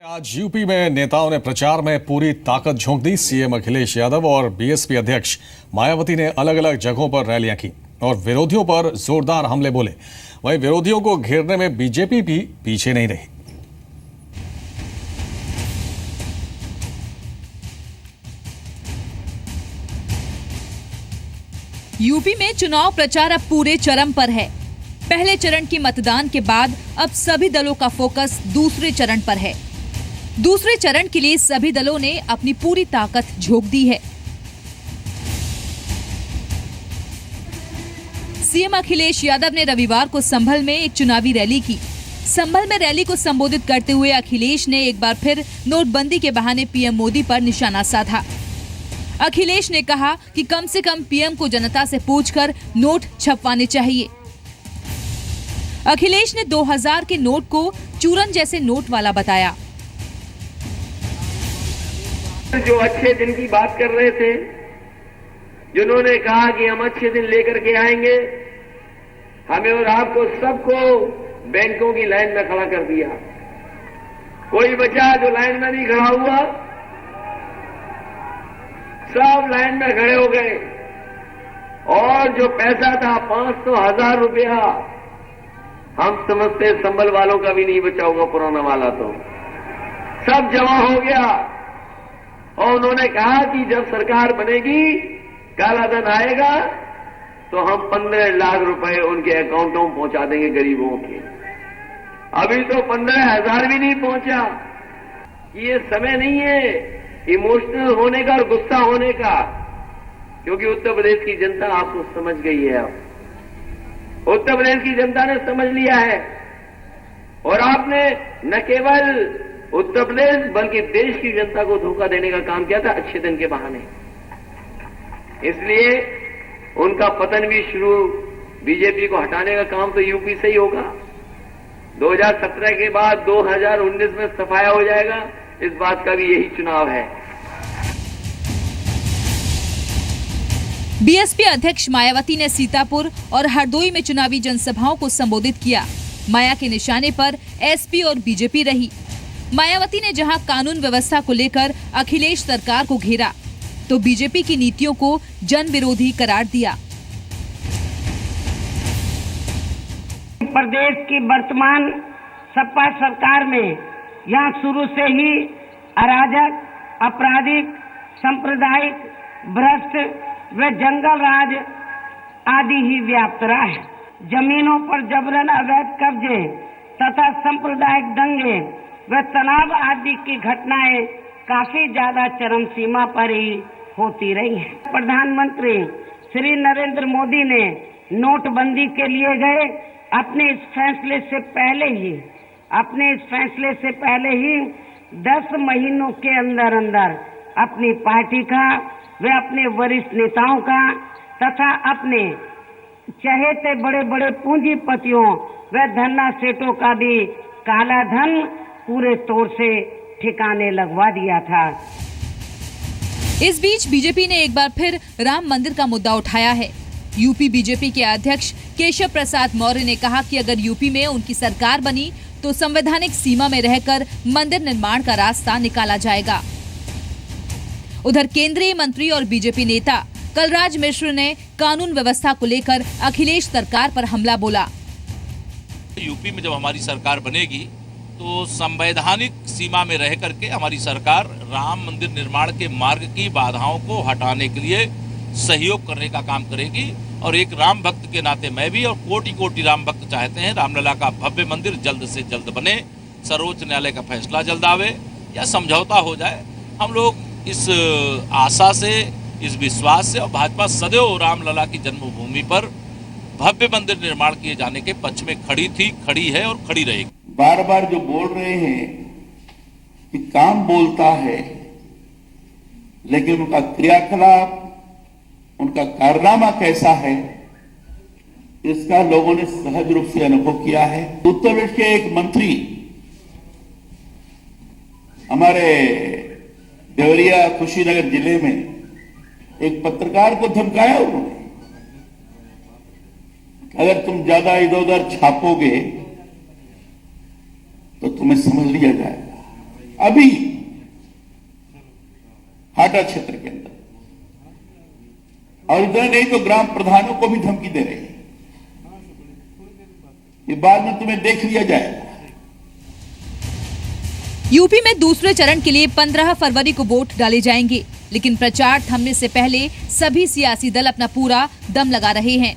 आज यूपी में नेताओं ने प्रचार में पूरी ताकत झोंक दी। सीएम अखिलेश यादव और बीएसपी अध्यक्ष मायावती ने अलग अलग जगहों पर रैलियां की और विरोधियों पर जोरदार हमले बोले। वहीं विरोधियों को घेरने में बीजेपी भी पीछे नहीं रही। यूपी में चुनाव प्रचार अब पूरे चरम पर है। पहले चरण के मतदान के बाद अब सभी दलों का फोकस दूसरे चरण पर है। दूसरे चरण के लिए सभी दलों ने अपनी पूरी ताकत झोंक दी है। सीएम अखिलेश यादव ने रविवार को संभल में एक चुनावी रैली की। संभल में रैली को संबोधित करते हुए अखिलेश ने एक बार फिर नोटबंदी के बहाने पीएम मोदी पर निशाना साधा। अखिलेश ने कहा कि कम से कम पीएम को जनता से पूछकर नोट छपवाने चाहिए। अखिलेश ने 2000 के नोट को चूरन जैसे नोट वाला बताया। जो अच्छे दिन की बात कर रहे थे, जिन्होंने कहा कि हम अच्छे दिन लेकर के आएंगे, हमें और आपको सबको बैंकों की लाइन में खड़ा कर दिया। कोई बचा जो लाइन में नहीं खड़ा हुआ? सब लाइन में खड़े हो गए। और जो पैसा था 500 1000 रुपया, हम समझते संभल वालों का भी नहीं बचा होगा, पुराना वाला तो सब जमा हो गया। और उन्होंने कहा कि जब सरकार बनेगी, काला धन आएगा तो हम 15 लाख रुपए उनके अकाउंटों में पहुंचा देंगे गरीबों के। अभी तो 15,000 भी नहीं पहुंचा। ये समय नहीं है इमोशनल होने का और गुस्सा होने का, क्योंकि उत्तर प्रदेश की जनता आपको समझ गई है। अब उत्तर प्रदेश की जनता ने समझ लिया है और आपने न केवल उत्तर प्रदेश बल्कि देश की जनता को धोखा देने का काम किया था अच्छे दिन के बहाने। इसलिए उनका पतन भी शुरू, बीजेपी को हटाने का काम तो यूपी से ही होगा। 2017 के बाद 2019 में सफाया हो जाएगा, इस बात का भी यही चुनाव है। बीएसपी अध्यक्ष मायावती ने सीतापुर और हरदोई में चुनावी जनसभाओं को संबोधित किया। माया के निशाने पर एसपी और बीजेपी रही। मायावती ने जहां कानून व्यवस्था को लेकर अखिलेश सरकार को घेरा, तो बीजेपी की नीतियों को जन विरोधी करार दिया। प्रदेश की वर्तमान सपा सरकार में यहाँ शुरू से ही अराजक, आपराधिक, सांप्रदायिक, भ्रष्ट व जंगल राज आदि ही व्याप्त रहा है। जमीनों पर जबरन अवैध कब्जे तथा सांप्रदायिक दंगे व तनाव आदि की घटनाएं काफी ज्यादा चरम सीमा पर ही होती रही हैं। प्रधानमंत्री श्री नरेंद्र मोदी ने नोटबंदी के लिए गए अपने इस फैसले से पहले ही 10 महीनों के अंदर अपनी पार्टी का वे अपने वरिष्ठ नेताओं का तथा अपने चहेते बड़े बड़े पूंजीपतियों व धन्ना सेठों का भी काला धन पूरे तौर से ठिकाने लगवा दिया था। इस बीच बीजेपी ने एक बार फिर राम मंदिर का मुद्दा उठाया है। यूपी बीजेपी के अध्यक्ष केशव प्रसाद मौर्य ने कहा कि अगर यूपी में उनकी सरकार बनी तो संवैधानिक सीमा में रहकर मंदिर निर्माण का रास्ता निकाला जाएगा। उधर केंद्रीय मंत्री और बीजेपी नेता कलराज मिश्र ने कानून व्यवस्था को लेकर अखिलेश सरकार पर हमला बोला। यूपी में जब हमारी सरकार बनेगी तो संवैधानिक सीमा में रह करके हमारी सरकार राम मंदिर निर्माण के मार्ग की बाधाओं को हटाने के लिए सहयोग करने का काम करेगी। और एक राम भक्त के नाते मैं भी और कोटि कोटि राम भक्त चाहते हैं रामलला का भव्य मंदिर जल्द से जल्द बने, सर्वोच्च न्यायालय का फैसला जल्द आवे या समझौता हो जाए। हम लोग इस आशा से, इस विश्वास से, और भाजपा सदैव रामलला की जन्मभूमि पर भव्य मंदिर निर्माण किए जाने के पक्ष में खड़ी थी, खड़ी है और खड़ी रहेगी। बार बार जो बोल रहे हैं कि काम बोलता है, लेकिन उनका क्रियाकलाप, उनका कारनामा कैसा है, इसका लोगों ने सहज रूप से अनुभव किया है। उत्तर प्रदेश के एक मंत्री हमारे देवरिया कुशीनगर जिले में एक पत्रकार को धमकाया उन्होंने, अगर तुम ज्यादा इधर उधर छापोगे तो तुम्हें समझ लिया जाएगा। अभी हाटा क्षेत्र के अंदर, और इधर नहीं तो ग्राम प्रधानों को भी धमकी दे रहे हैं कि बाद में तुम्हें देख लिया जाएगा। यूपी में दूसरे चरण के लिए 15 फरवरी को वोट डाले जाएंगे, लेकिन प्रचार थमने से पहले सभी सियासी दल अपना पूरा दम लगा रहे हैं।